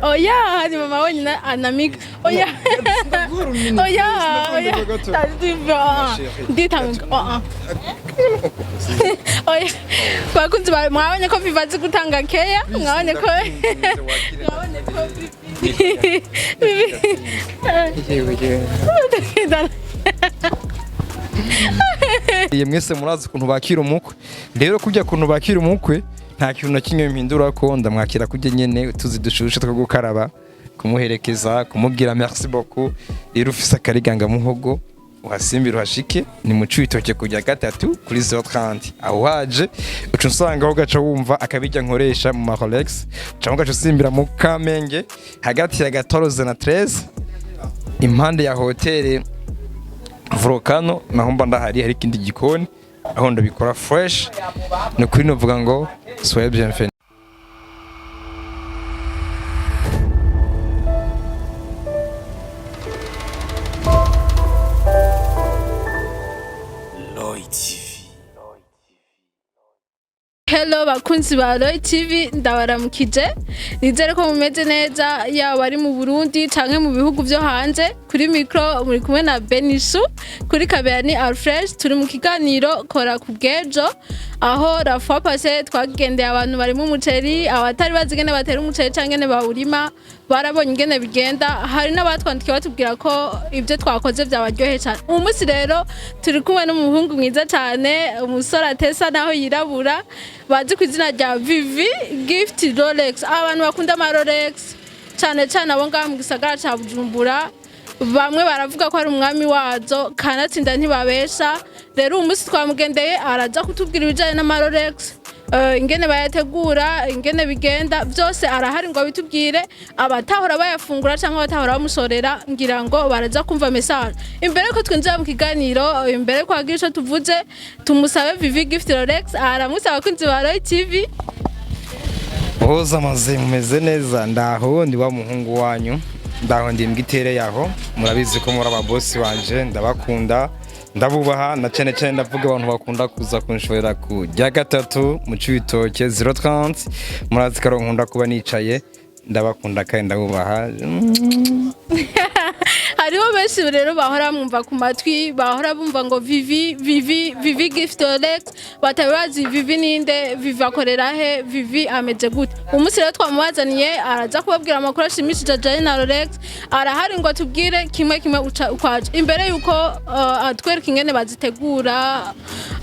oya hari mama wenyine anamika oya oya nditanga oya bakunzi mwabonye ko VIVI azi gutanga keya mwabonye ko mwese murazi ukuntu bakira umukwe rero kujya kuntu bakira umukwe nta kintu na kimwe mpindura ko ndamwakira kujya nyene tuzi dushushe two gukaraba kumuherekeza kumubwira merci beaucoup rero ufise akariganga muhogo uhasimbira uhashike ni mu Cibitoke kujya gatatu kuri 030 aho waje ucu nsanga aho gaca wumva akabijya nkoresha mu LOLEX cyangwa gaca usimbira mu Kamenge hagati ya 14 na 13 impande ya hoteli Volcano naho mba ndahari hari ikindi gikoni aho ndabikora fresh no kuri novuga ngo soyez bienvenue. Hello bakunzi ba LOLEX TV ndabaramukije nizere ko mumeze neza yaba ari mu Burundi canke mu bihugu byo hanze kuri micro muri kumwe na Benisu kuri kamera ni Alfresh turi mu kiganiro kora ku bwejo aho la fois passée twagendeye abantu bari mu muceri abatari bazigene batera umuceri canke ne bawurima barabonye ingene bigenda hari n'abatwandikiye batubwira ko ibyo twakoze byabaryohe cyane umunsi rero turi kumwe n'umuhungu mwiza cyane umusore atesa naho yirabura bazi ku izina rya VIVI gift LOLEX abantu bakunda ama LOLEX cyane cyane abo ngaho mu gisagara ca Bujumbura bamwe baravuga ko ari umwami wazo kanatsinda ntibabesha rero umunsi twamugendeye araza kutubwira ibijanye n'ama LOLEX ingene bayategura ingene bigenda byose arahari ngo bitubwire abatahora bayafungura cyangwa abatahora bamusorera ngira ngo baraza kumva message imbere ko twinjira mu kiganiro imbere ko agisha tuvuze tumusabe VIVI gift LOLEX aramusaba kunzi ba LOLEX TV Oza maze mumeze neza ndaho ndi wa muhungu wanyu ndaho ndi mgitere yaho murabizi ko muri ababosi wanje ndabakunda ndabubaha na cyane ndavuga abantu bakunda kuza kunshorera ku rya gatatu mu Cibitoke 030 murazi ko nkunda kuba nicaye ndabakunda kandi ndabubaha hariho benshi rero bahora mwumva ku matwi bahora bumva ngo VIVI gift LOLEX batabazi VIVI ninde VIVI akorera he VIVI ameze gute umunsi rero twamubazaniye araza kubabwira amakuru ashimishije ajanye na LOLEX arahari ngo atubwire kimwe ukwaje imbere yuko atwereka ingene bazitegura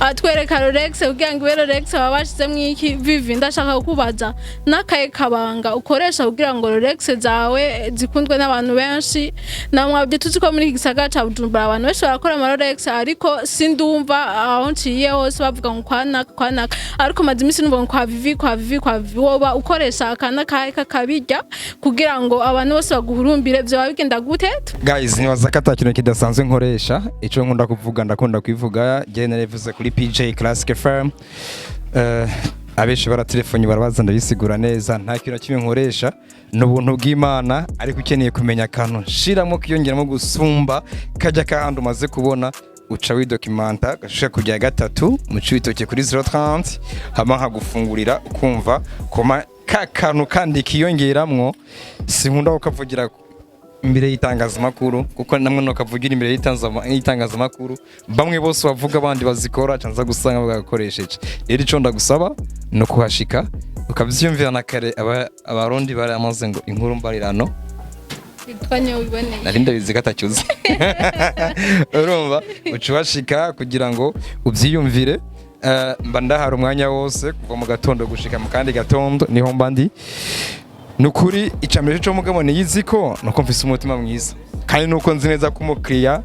atwereka LOLEX kugira ngo LOLEX babashizemo iki VIVI ndashaka kukubaza nakaye kabanga ukoresha kugira ngo LOLEX zawe zikundwe n'abantu benshi namwabye tuzi ko muri gisagara ca Bujumbura abantu benshi barakora ama LOLEX ariko sindumva aho nciye hose bavuga ngo kwana ariko maze imisi numva ngo kwa VIVI woba ukoresha akana kahe kakabijya kugira ngo abantu bose baguhurumbire byo babigenda gute guys nibaza kata kintu kidasanzwe nkoresha ico nkunda kuvuga ndakunda kwivuga generally vuze kuri PJ Classic FM abeshi bara telefone barabaza ndabisigura neza nta kintu kimwe nkoresha n'ubuntu bw'Imana ariko ukeneye kumenya kantu shiramo kiyongeramo gusumba kajya kahandi umaze kubona uca widocumenta gashaka kujya gatatu mu Cibitoke kuri 030 hama nkagufungurira ukumva koma kakantu kandi kiyongeramwo sinkunda ukavugira imbere y'itangazamakuru kuko namwe no kavugira imbere y'itangazamakuru bamwe bose bavuga abandi bazikora canza gusanga bagakoresheje rero ico ndagusaba no kuhashika ukavyumvira na kare abarundi bari amaze ngo inkuru mbarirano twanye ubone narinda bizigatacyuze urumva ucubashika kugira ngo uvyiyumvire mba ndahara umwanya wose kuva mu gatondo gushika mu kandi gatondo niho mbandi nukuri icambere cyo mugabo niyiziko nuko mfise umutima mwiza kandi nuko nzi neza ko umukriya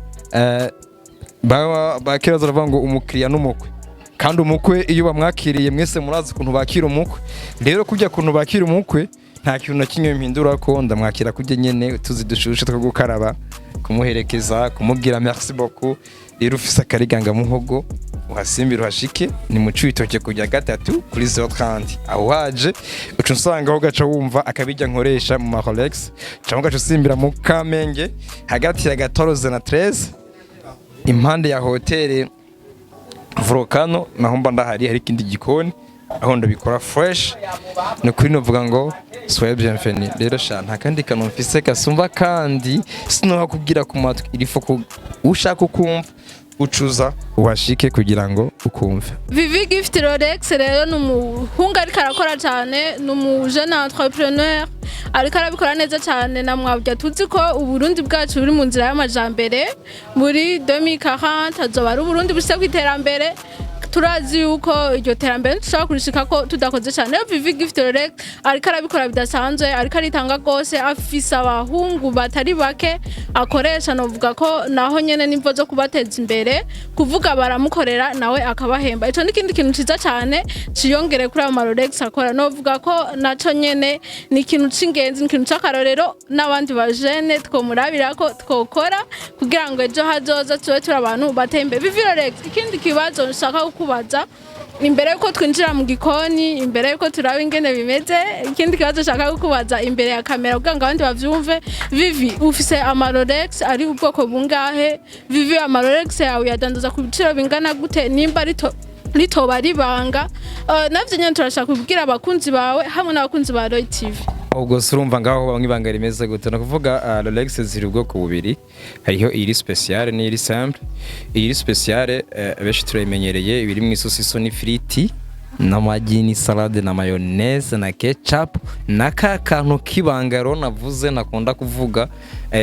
bakira zaravuga ngo umukriya n'umukwe kandi umukwe iyo bamwakiriye mwese murazi kuntu bakira umukwe rero kujya kuntu bakira umukwe nta kintu na kimwe mpindura ko ndamwakira kujya nyene tuzi dushushe two gukaraba kumuherekeza kumubwira merci beaucoup rero ufise akariganga muhogo uhasimbira uhashike ni mu Cibitoke kujya gatatu kuri 030 aho waje ucu nsanga aho gaca wumva akabijya nkoresha mu LOLEX cyangwa gaca usimbira mu Kamenge hagati ya 14 na 13 impande ya hoteli Volcano naho mba ndahari hari ikindi gikoni aho ndabikora fresh no kuri novuga ngo soyez bienvenue rero sha nta kandi kantu mfise gasumba kandi sinoha kubwira ku matwi irifo ko ushaka ukumva ucuza washike kugira ngo ukumve. VIVI Gift LOLEX rero n'umuhungu ariko arakora cyane n'umujene entrepreneur ariko arabikora neza cyane na mwabya tuzi ko uburundi bwacu buri mu nzira y'amajambere muri 2040 azoba ari uburundi bushaka kwiterambere turazi yuko iryo terambere dushaka kurishika ko tudakoze cyane VIVI Gift LOLEX ariko arabikora bidasanzwe ariko aritanga gose afisa abahungu batari bake akoresha novuga ko naho nyene nimvo zo kubateza imbere kuvuga baramukorera nawe akabahemba ico n'ikindi kintu ciza cyane ciyongere kuri ama LOLEX akora novuga ko naco nyene ni ikintu c'ingenzi ni ikintu c'akarorero n'abandi bajene twomurabira ko twokora kugira ngo ejo hazoza tuwe turi abantu batembe VIVI LOLEX ikindi kibazo nshaka kubaza imbere yuko twinjira mu gikoni imbere yuko turaba ingene bimeze ikindi kibazo shaka kukubaza imbere ya kamera kugira ngo abandi bavyumve VIVI ufise ama LOLEX ari ubwoko bungahe VIVI ama LOLEX yawe yadandaza ku biciro bingana gute nimba ritoba ribanga navyo nyene turashaka kubwira abakunzi bawe hamwe n'abakunzi ba Roy TV. Ubwo surumva ngaho bamwe ibanga rimeze gute no kuvuga LOLEX ziri ubwoko bubiri hariho iri special n'iri simple. Iri special abeshi turayimenyereye ibiri mu isosiso n'ifriti n'amagi ni salade na mayonnaise na ketchup naka kantu kibangaro navuze nakunda kuvuga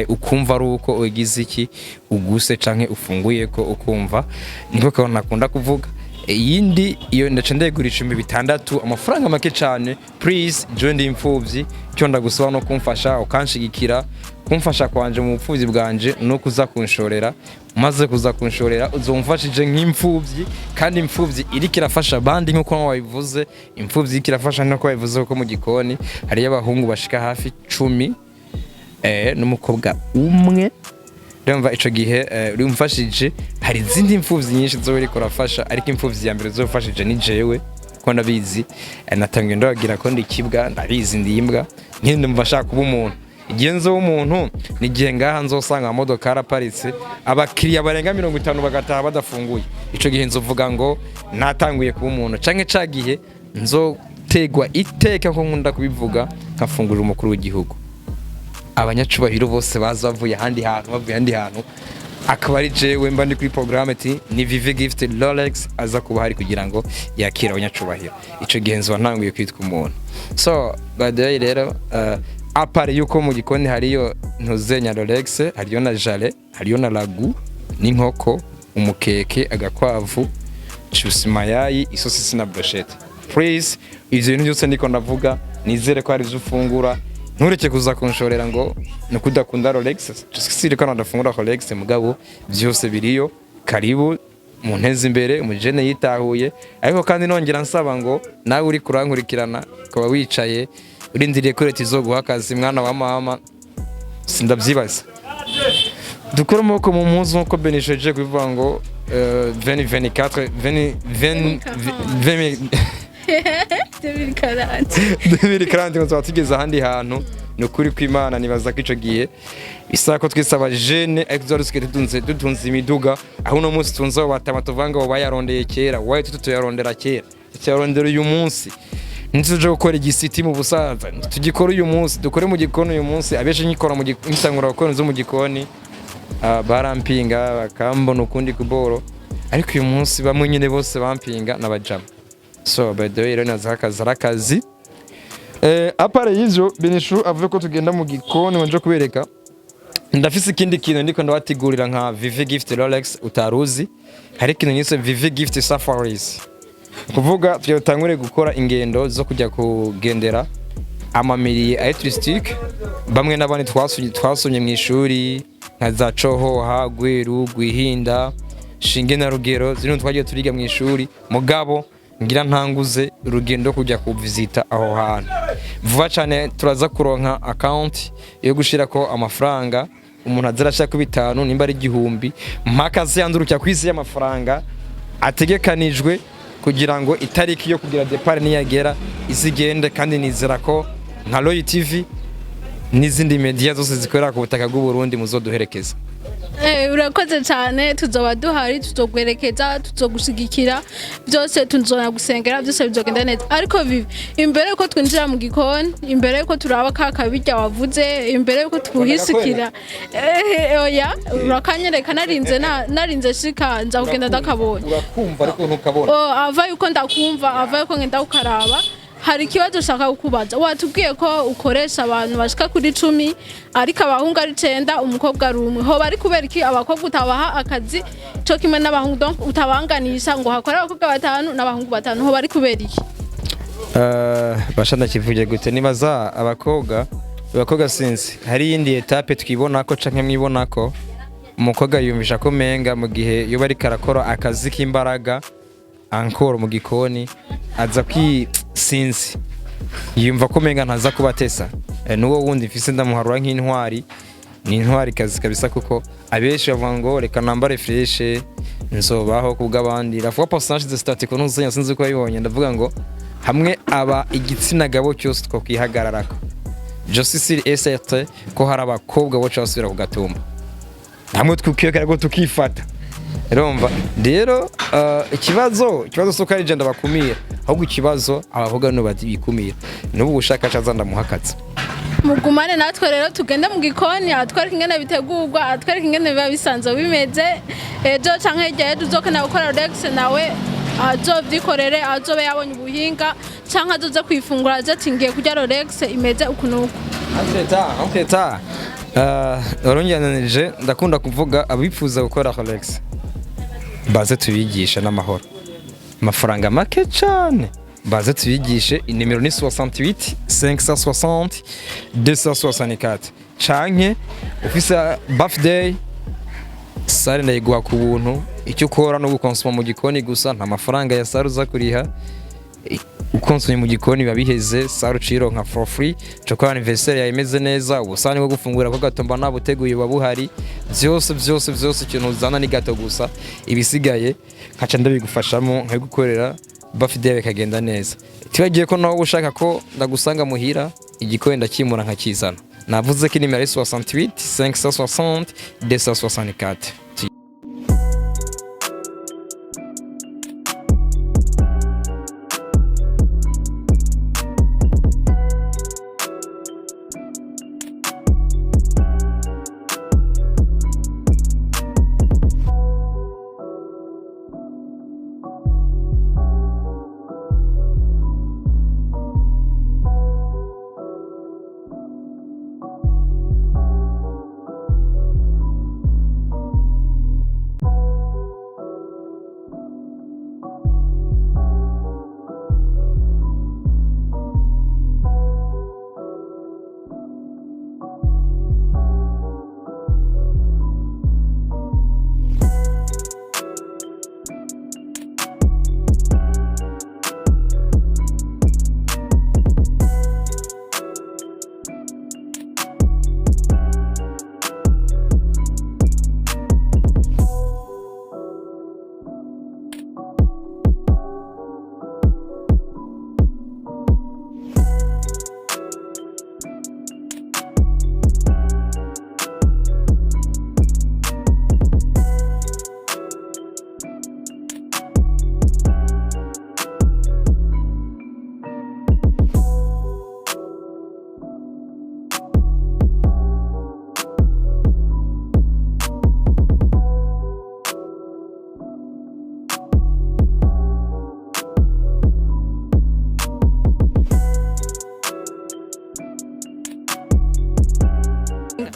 ukumva ari uko ugize iki uguse canke ufunguye ko ukumva niko kantu nakunda kuvuga. Yindi iyo ndaca ndegurisha 600 amafaranga make cyane please join the imfuvyi cyo ndagusaba no kumfasha ukanshigikira kumfasha kwanje mu bupfuvyi bwanje no kuza kunshorera maze kuza kunshorera uzomfashije nk'imfuvyi kandi imfuvyi iri kirafasha bandi nkuko wabivuze imfuvyi kirafasha nko wabivuze ko mu gikoni hari y'abahungu bashika hafi 10 n'umukobwa umwe Ndumva ico gihe urumfashije hari izindi imfuvyi nyinshi zo uri kurafasha ariko imfuvyi ya mbere zofashije ni jewe ko ndabizi natangiye ndagira ko ndikibwa ndabizi ndimbwa nkindi mvashaka kuba umuntu igenzo w'umuntu ni gihe ngaha nzosanga amamodoka araparitse abakiriya barenga 50 bagataha badafunguye ico gihe nzovuga ngo natanguye kuba umuntu canke cagihe nzotegwa iteka ko nkunda kubivuga nkafungurira umukuru w'igihugu abanyacubahiro bose bazavuye handi hantu akaba ari jewe mba ndi kuri programme ati ni VIVI Gift LOLEX aza kuba hari kugira ngo yakira abanyacubahiro ico gihenzo ntanguye kwitwa umuntu so badaye rero apare yuko mu gikoni hariyo ntuzenya LOLEX hariyo na jale hariyo na lagu n'inkoko umukeke agakwavu chusimayayi isosisi na brochette please ivyo bintu byose ndiko ndavuga nizere ko hari zufungura ntureke kuza kunshorera ngo nukudakunda LOLEX sire kana ndafungura LOLEX mugabo byose biriyo karibu mu nteze imbere umujene yitahuye ariko kandi nongera nsaba ngo nawe uri kurankurikirana kuba wicaye urindiriye ko leta izoguha akazi mwana wa mama sindabyibaza dukora amaboko mu mpuzu nkuko benisheje kuvuga ngo 2024 2040 ngo tugeze ahandi hantu no kuri kw'Imana nibaza ko ico gihe isako twisaba jeune exoruske tutunze imiduga aho no munsi tunzo batama tuvanga bo bayarondeye kera waye tutuyarondera kera cyarondera uyu munsi nituje gukora igisiti mu busaza tugikora uyu munsi dukore mu gikoni uyu munsi abeshe nyikora mu gitangura gukora zo mu gikoni barampinga bakambona ukundi kuboro ariko uyu munsi bamwe nyine bose bampinga nabajama so by the way rero nazakazi apare y'ivyo Benishu avuye ko tugenda mu gikoni wanje kubereka ndafise ikindi kintu ndiko ndabategurira nka VIVI Gift LOLEX utaruzi hari ikintu nyise VIVI Gift Safaris kuvuga tuyotangure gukora ingendo zo kujya kugendera amamiriye touristique bamwe n'abandi twasomye mu ishuri nka za Cohoha Gweru Gwihinda Shinge na Rugero zino twagiye turiga mu ishuri mugabo ngira ntanguze urugendo kujya kuvisita aho hantu vuba cyane turaza kuronka account yo gushira ko amafaranga umuntu azarashaka ku 5 nimba ari 1000 mpaka ziyandurukya kwisi y'amafaranga ategekanijwe kugira ngo itariki yo kugira depart niyagera izigende kandi nizera ko nka Roy TV n'izindi media zose zikorera ku butaka bw'u Burundi muzoduherekeza urakoze cyane tuzoba duhari tuzogwerekeza tuzogushigikira byose tuzonagusengera byose bizogenda neza ariko Vivi imbere yuko twinjira mu gikoni imbere yuko turaba kakabirya wavuze imbere yuko twuhisikira oya urakanyereka narinze shika nza kugenda ndakabonye urakumva ariko ntukabona ava yuko ndakumva ava yuko ngenda ukaraba hari ikibazo ushaka kukubaza watubwiye ko ukoresha abantu bashika kuri 10 ariko abahungu ari 9 umukobwa ari umwe ho bari kubera iki abakobwa utabaha akazi cyo kimwe n'abahungu donc utabanganisha ngo hakora abakobwa 5 n'abahungu 5 ho bari kubera iki bashanda kivuge gute nibaza abakobwa sinzi hari indi etape twibona ko canke mwibona ko umukobwa yumvisha ko menga mu gihe yo bari karakora akazi k'imbaraga ankoro mu gikoni aza sinzi yumva ko menga ntaza kubatesa nuwo wundi mfise ndamuharura nk'intwari ni intwari kazi kabisa kuko abeshi bavuga ngo reka nambare fresh nzobaho kubw'abandi la fois passage de statique no zenya sinzi ko yibonye ndavuga ngo hamwe aba igitsina gabo cyose two kwihagararako je suis sûr et certain ko hari abakobwa bo cyasubira ku gatumba hamwe twukiyekara go tukifata Romba rero ikibazo soko ari jenda bakumira ahubwo ikibazo abavuga no bikumira n'ubu bushakashatsi ndamuhakatse mugumane natwe rero tugende mu gikoni atwereka ingene bitegurwa atwereka ingene biba bisanzwe bimeze ejo canke igihe tuzokana gukora LOLEX nawe azovyikorere azobe yabonye ubuhinga canke azoze kwifungura azatingiye kurya LOLEX imeze ukunuko Anteta oronyananije ndakunda kuvuga abifuza gukora LOLEX baze tubigisha n'amahoro amafaranga make cyane baze tubigishe inimero ni 68 560 264 canke ufise birthday sare ndayiguha ku buntu icyo ukora no gukonsoma mu gikoni gusa nta mafaranga ya sare uza kuriha ukonsomye mu gikoni babiheze sare uciro nka for free cyo kwa anniversaire yayimeze neza ubusani bwo gufungura ko gatomba nabuteguye babuhari byose ikintu uzana ni gato gusa ibisigaye nkaca ndabigufashamo nkaye gukorera birthday bikagenda neza tibagiye ko nawo ushaka ko ndagusanga muhira igikoni ndakimura nkakizana navuze ko nimero 68 560 264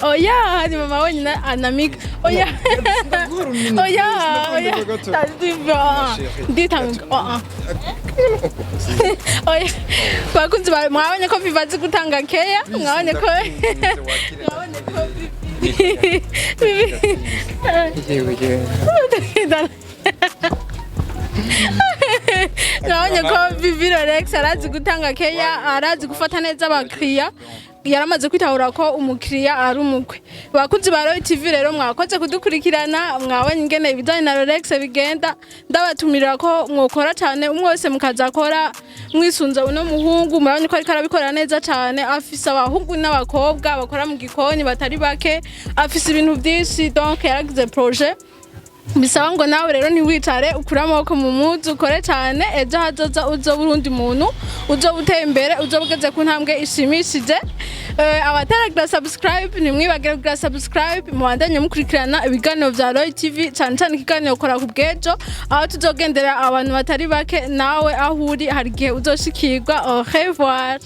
Oya, hari mama wenyine anamika. Oya. Oya. Nditanga. Oya. Bakunzi mwabonye ko Vivi azi gutanga keya, mwabonye ko Mwabonye ko Vivi LOLEX arazi gutanga keya, arazi gufata neza abakiriya. yaramaze kwitahura ko umukiriya ari umukwe. Bakunzi ba Roy TV rero mwakoze kudukurikirana, mwabonye ingene ibijanye na LOLEX bigenda, ndabatumira ko mwokora cyane umwe wese mukazakora mwisunza uno muhungu, murabonye ko ariko arabikora neza cyane, afise abahungu n'abakobwa bakora mu gikoni batari bake, afise ibintu byinshi, donc yaragize projet. Bisaba ngo nawe rero ntiwicare ukure amaboko mu muzi ukore cyane, ejo hazoza uzo Burundi muntu uzo buteye imbere, uzo bugeze ku ntambwe ishimishije. Abataragira subscribe nimwibagire kugira subscribe, mubandanye mukurikirana ibiganiro vya Roy TV, cyane cyane ikiganiro kora ku bwejo, aho tuzogendera abantu batari bake, nawe aho uri hari igihe uzoshikirwa. Au revoir.